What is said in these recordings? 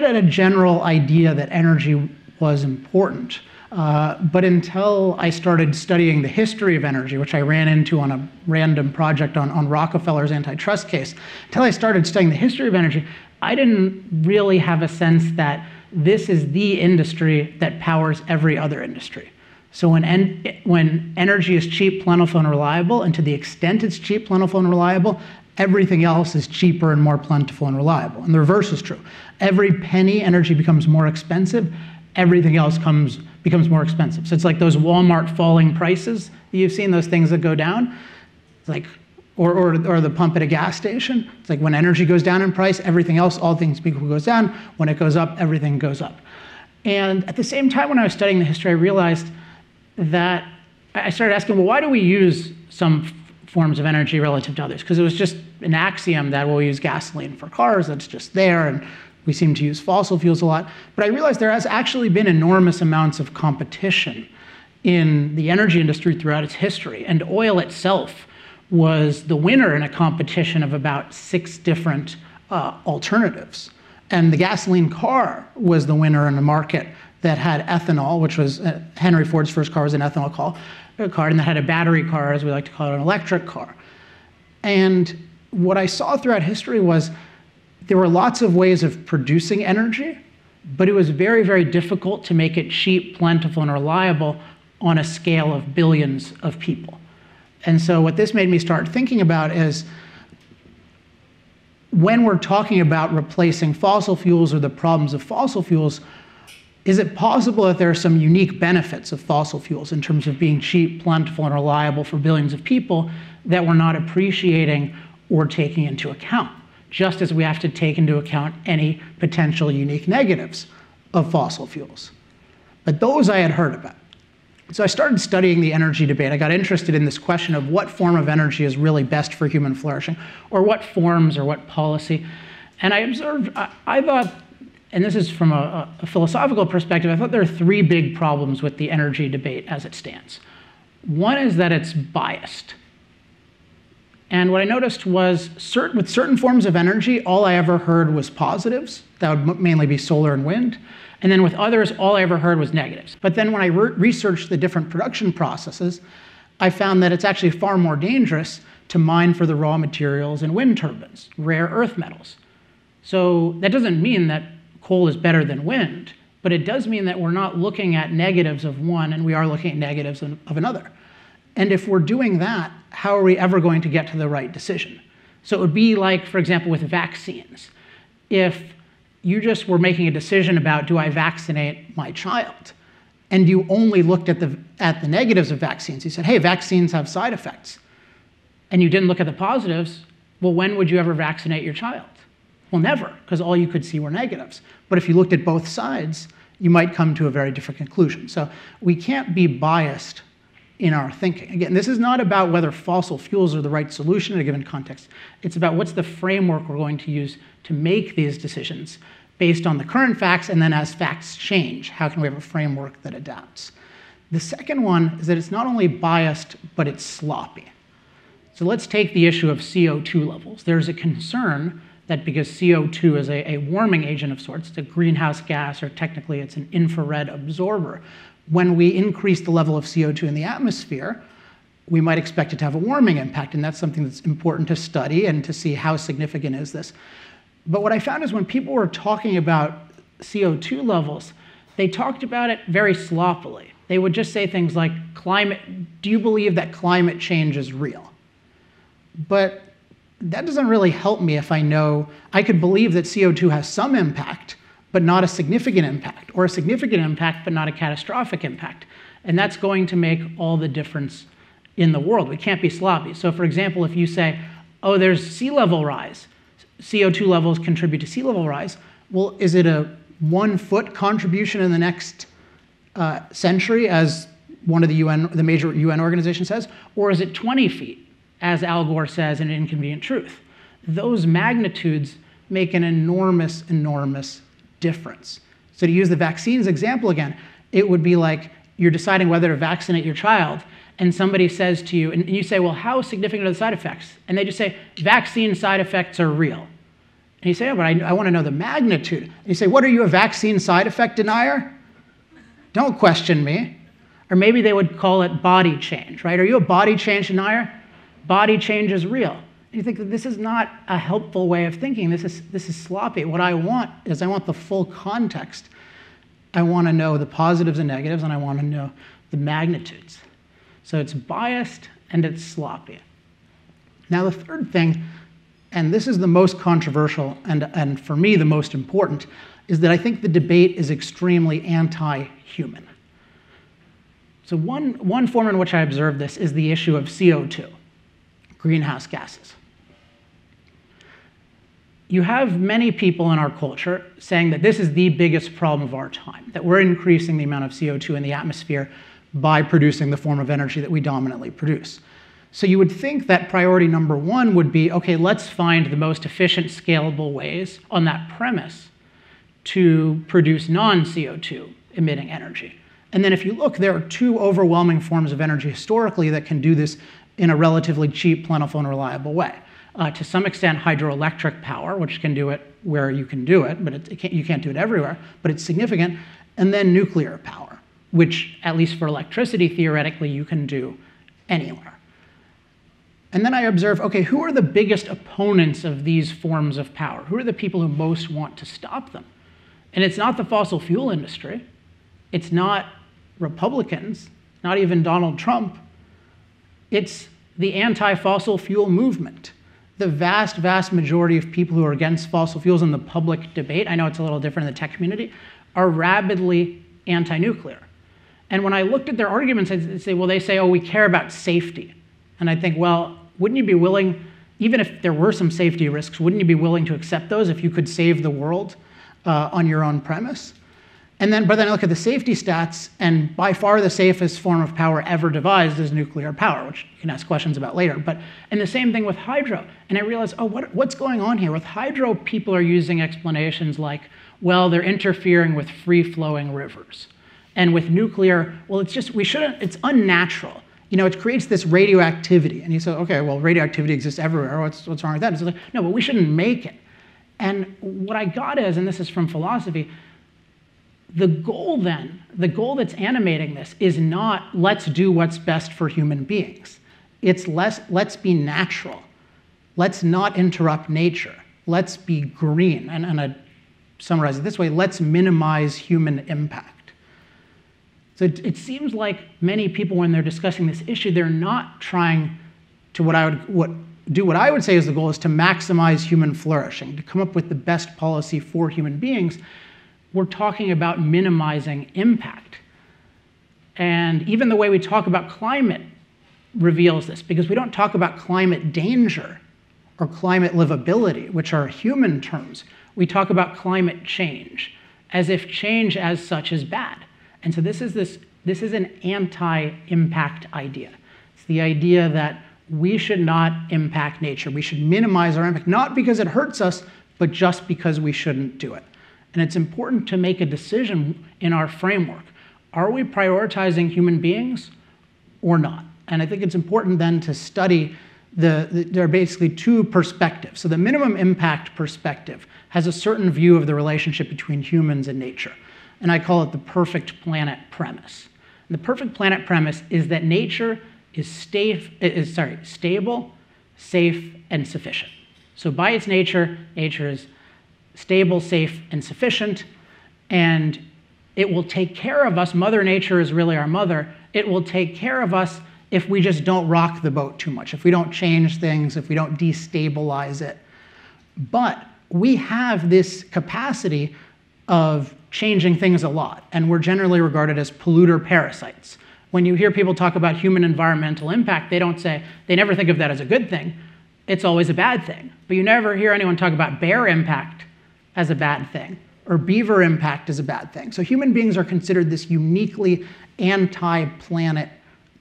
had a general idea that energy was important. But until I started studying the history of energy, which I ran into on a random project on Rockefeller's antitrust case, until I started studying the history of energy, I didn't really have a sense that this is the industry that powers every other industry. So when energy is cheap, plentiful, and reliable, and to the extent it's cheap, plentiful, and reliable, everything else is cheaper and more plentiful and reliable. And the reverse is true. Every penny energy becomes more expensive, everything else becomes more expensive. So it's like those Walmart falling prices that you've seen, those things that go down. It's like, or the pump at a gas station. It's like when energy goes down in price, everything else, all things equal, goes down. When it goes up, everything goes up. And at the same time, when I was studying the history, I realized that I started asking, well, why do we use some forms of energy relative to others? Because it was just an axiom that we'll use gasoline for cars, that's just there, and we seem to use fossil fuels a lot. But I realized there has actually been enormous amounts of competition in the energy industry throughout its history. And oil itself was the winner in a competition of about 6 different alternatives. And the gasoline car was the winner in a market that had ethanol, which was Henry Ford's first car was an ethanol car, and that had a battery car, as we like to call it, an electric car. And what I saw throughout history was there were lots of ways of producing energy, but it was very, very difficult to make it cheap, plentiful, and reliable on a scale of billions of people. And so what this made me start thinking about is when we're talking about replacing fossil fuels or the problems of fossil fuels, is it possible that there are some unique benefits of fossil fuels in terms of being cheap, plentiful, and reliable for billions of people that we're not appreciating or taking into account, just as we have to take into account any potential unique negatives of fossil fuels? But those I had heard about. So I started studying the energy debate. I got interested in this question of what form of energy is really best for human flourishing, or what forms or what policy. And I observed, I thought, and this is from a philosophical perspective, I thought there are 3 big problems with the energy debate as it stands. One is that it's biased. And what I noticed was with certain forms of energy, all I ever heard was positives. That would mainly be solar and wind. And then with others, all I ever heard was negatives. But then when I researched the different production processes, I found that it's actually far more dangerous to mine for the raw materials in wind turbines, rare earth metals. So that doesn't mean that coal is better than wind, but it does mean that we're not looking at negatives of one and we are looking at negatives of another. And if we're doing that, how are we ever going to get to the right decision? So it would be like, for example, with vaccines. If you just were making a decision about, do I vaccinate my child? And you only looked at the negatives of vaccines. You said, hey, vaccines have side effects. And you didn't look at the positives. Well, when would you ever vaccinate your child? Well, never, because all you could see were negatives. But if you looked at both sides, you might come to a very different conclusion. So we can't be biased in our thinking. Again, this is not about whether fossil fuels are the right solution in a given context. It's about what's the framework we're going to use to make these decisions based on the current facts, and then as facts change, how can we have a framework that adapts? The second one is that it's not only biased, but it's sloppy. So let's take the issue of CO2 levels. There's a concern that because CO2 is a warming agent of sorts, it's a greenhouse gas, or technically it's an infrared absorber, when we increase the level of CO2 in the atmosphere, we might expect it to have a warming impact, and that's something that's important to study and to see how significant is this. But what I found is when people were talking about CO2 levels, they talked about it very sloppily. They would just say things like, do you believe that climate change is real? But that doesn't really help me if I know I could believe that CO2 has some impact, but not a significant impact, or a significant impact, but not a catastrophic impact. And that's going to make all the difference in the world. We can't be sloppy. So for example, if you say, oh, there's sea level rise, CO2 levels contribute to sea level rise, well, is it a 1-foot contribution in the next century, as one of the major UN organizations says, or is it 20 feet, as Al Gore says in Inconvenient Truth? Those magnitudes make an enormous, enormous difference. So to use the vaccines example again, it would be like you're deciding whether to vaccinate your child, and somebody says to you, and you say, well, how significant are the side effects? And they just say, vaccine side effects are real. And you say, oh, but I want to know the magnitude. And you say, what, are you a vaccine side effect denier? Don't question me. Or maybe they would call it body change, right? Are you a body change denier? Body change is real. And you think that this is not a helpful way of thinking. This is sloppy. What I want is I want the full context. I want to know the positives and negatives, and I want to know the magnitudes. So it's biased and it's sloppy. Now the third thing, and this is the most controversial and for me the most important, is that I think the debate is extremely anti-human. So one form in which I observe this is the issue of CO2, greenhouse gases. You have many people in our culture saying that this is the biggest problem of our time, that we're increasing the amount of CO2 in the atmosphere by producing the form of energy that we dominantly produce. So you would think that priority number one would be, okay, let's find the most efficient, scalable ways on that premise to produce non-CO2 emitting energy. And then if you look, there are two overwhelming forms of energy historically that can do this in a relatively cheap, plentiful, and reliable way. To some extent, hydroelectric power, which can do it where you can do it, but you can't do it everywhere, but it's significant. And then nuclear power, which, at least for electricity, theoretically, you can do anywhere. And then I observe, okay, who are the biggest opponents of these forms of power? Who are the people who most want to stop them? And it's not the fossil fuel industry. It's not Republicans, not even Donald Trump. It's the anti-fossil fuel movement. The vast, vast majority of people who are against fossil fuels in the public debate, I know it's a little different in the tech community, are rabidly anti-nuclear. And when I looked at their arguments, I'd say, well, they say, oh, we care about safety. And I think, well, wouldn't you be willing, even if there were some safety risks, wouldn't you be willing to accept those if you could save the world on your own premise? But then I look at the safety stats, and by far the safest form of power ever devised is nuclear power, which you can ask questions about later. And the same thing with hydro. And I realized, oh, what's going on here? With hydro, people are using explanations like, well, they're interfering with free-flowing rivers. And with nuclear, well, it's unnatural. You know, it creates this radioactivity. And you say, okay, well, radioactivity exists everywhere. What's wrong with that? It's like, no, but we shouldn't make it. And what I got is, and this is from philosophy, the goal that's animating this is not let's do what's best for human beings. It's let's be natural. Let's not interrupt nature. Let's be green. And I summarize it this way, let's minimize human impact. So it seems like many people, when they're discussing this issue, they're not trying to what I would say is the goal is to maximize human flourishing, to come up with the best policy for human beings. We're talking about minimizing impact. And even the way we talk about climate reveals this, because we don't talk about climate danger or climate livability, which are human terms. We talk about climate change, as if change as such is bad. And so this is an anti-impact idea. It's the idea that we should not impact nature. We should minimize our impact, not because it hurts us, but just because we shouldn't do it. And it's important to make a decision in our framework. Are we prioritizing human beings or not? And I think it's important then to study there are basically two perspectives. So the minimum impact perspective has a certain view of the relationship between humans and nature. And I call it the perfect planet premise. And the perfect planet premise is that nature is stable, safe, and sufficient. So by its nature, nature is stable, safe, and sufficient, and it will take care of us. Mother Nature is really our mother. It will take care of us if we just don't rock the boat too much, if we don't change things, if we don't destabilize it. But we have this capacity of changing things a lot, and we're generally regarded as polluter parasites. When you hear people talk about human environmental impact, they never think of that as a good thing. It's always a bad thing. But you never hear anyone talk about bear impact as a bad thing, or beaver impact as a bad thing. So human beings are considered this uniquely anti-planet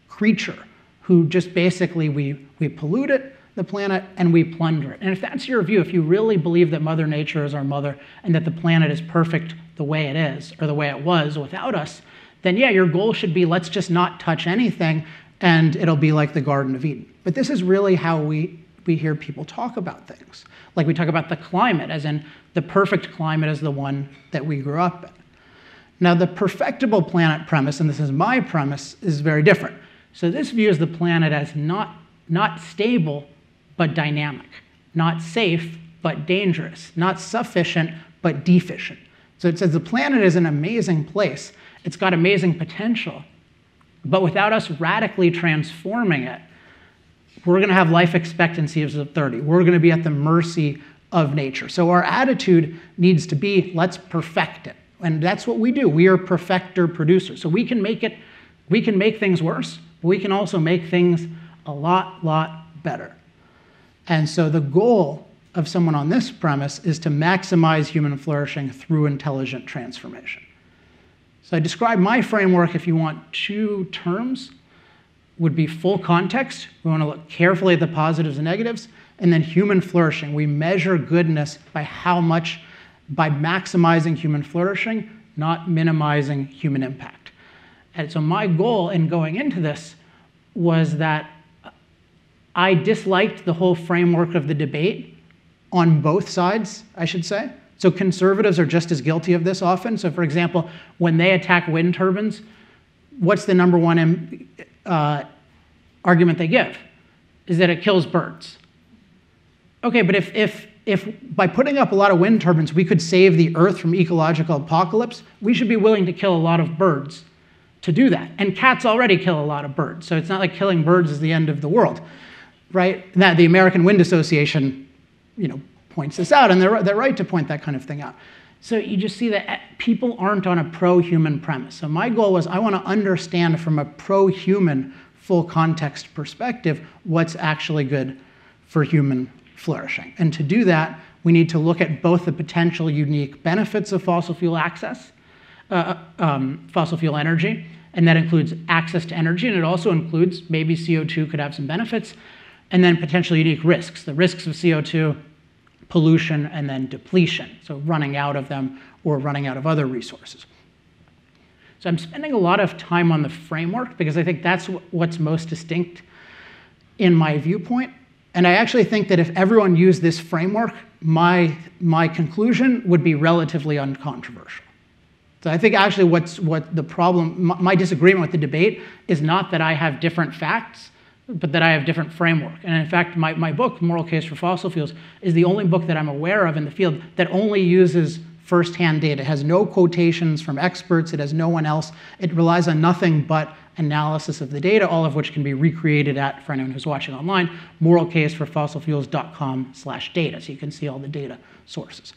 creature who just basically, we pollute it, the planet, and we plunder it. And if that's your view, if you really believe that Mother Nature is our mother and that the planet is perfect the way it is, or the way it was without us, then yeah, your goal should be let's just not touch anything and it'll be like the Garden of Eden. But this is really how we we hear people talk about things. Like we talk about the climate, as in the perfect climate is the one that we grew up in. Now, the perfectable planet premise, and this is my premise, is very different. So this views the planet as not stable, but dynamic, not safe, but dangerous, not sufficient, but deficient. So it says the planet is an amazing place. It's got amazing potential, but without us radically transforming it, we're going to have life expectancies of 30. We're going to be at the mercy of nature. So our attitude needs to be, let's perfect it. And that's what we do. We are perfecter producers. So we can make things worse, but we can also make things a lot better. And so the goal of someone on this premise is to maximize human flourishing through intelligent transformation. So I describe my framework, if you want 2 terms, would be full context. We want to look carefully at the positives and negatives. And then human flourishing. We measure goodness by by maximizing human flourishing, not minimizing human impact. And so my goal in going into this was that I disliked the whole framework of the debate on both sides, I should say. So conservatives are just as guilty of this often. So for example, when they attack wind turbines, what's the number one argument they give? Is that it kills birds. Okay, but if by putting up a lot of wind turbines, we could save the Earth from ecological apocalypse, we should be willing to kill a lot of birds to do that. And cats already kill a lot of birds, so it's not like killing birds is the end of the world, right? That the American Wind Association, points this out, and they're right to point that kind of thing out. So you just see that people aren't on a pro-human premise. So my goal was I want to understand from a pro-human, full context perspective what's actually good for human flourishing. And to do that, we need to look at both the potential unique benefits of fossil fuel access, fossil fuel energy, and that includes access to energy, and it also includes maybe CO2 could have some benefits, and then potentially unique risks, the risks of CO2, pollution, and then depletion, so running out of them or running out of other resources. So I'm spending a lot of time on the framework because I think that's what's most distinct in my viewpoint. And I actually think that if everyone used this framework, my conclusion would be relatively uncontroversial. So I think actually what the problem, my disagreement with the debate is not that I have different facts, but that I have different framework. And in fact, my book, Moral Case for Fossil Fuels, is the only book that I'm aware of in the field that only uses first-hand data. It has no quotations from experts. It has no one else. It relies on nothing but analysis of the data, all of which can be recreated for anyone who's watching online, moralcaseforfossilfuels.com/data. So you can see all the data sources.